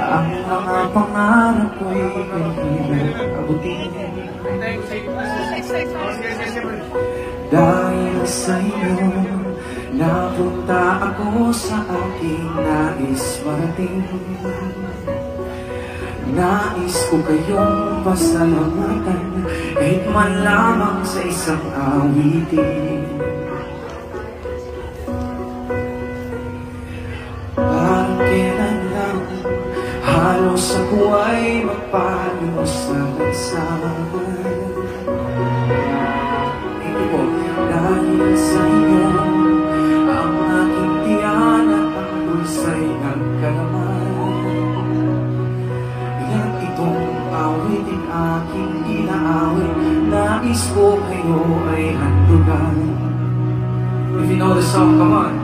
ang mga pangarap ko'y kahirap abutin. Dahil sa inyo, napunta ako sa aking nais marating. Nais ko kayong pasalamatan, kahit man lamang sa isang awitin. Parang kailan lang, halos ako ay magpalos na lansaman. Ito po, dahil sa inyo, ang aking tiyan at ang bulsa'y nagkalaman. Yan itong awitin aking inaawit, nais ko kayo ay handugan. If you know the song, come on.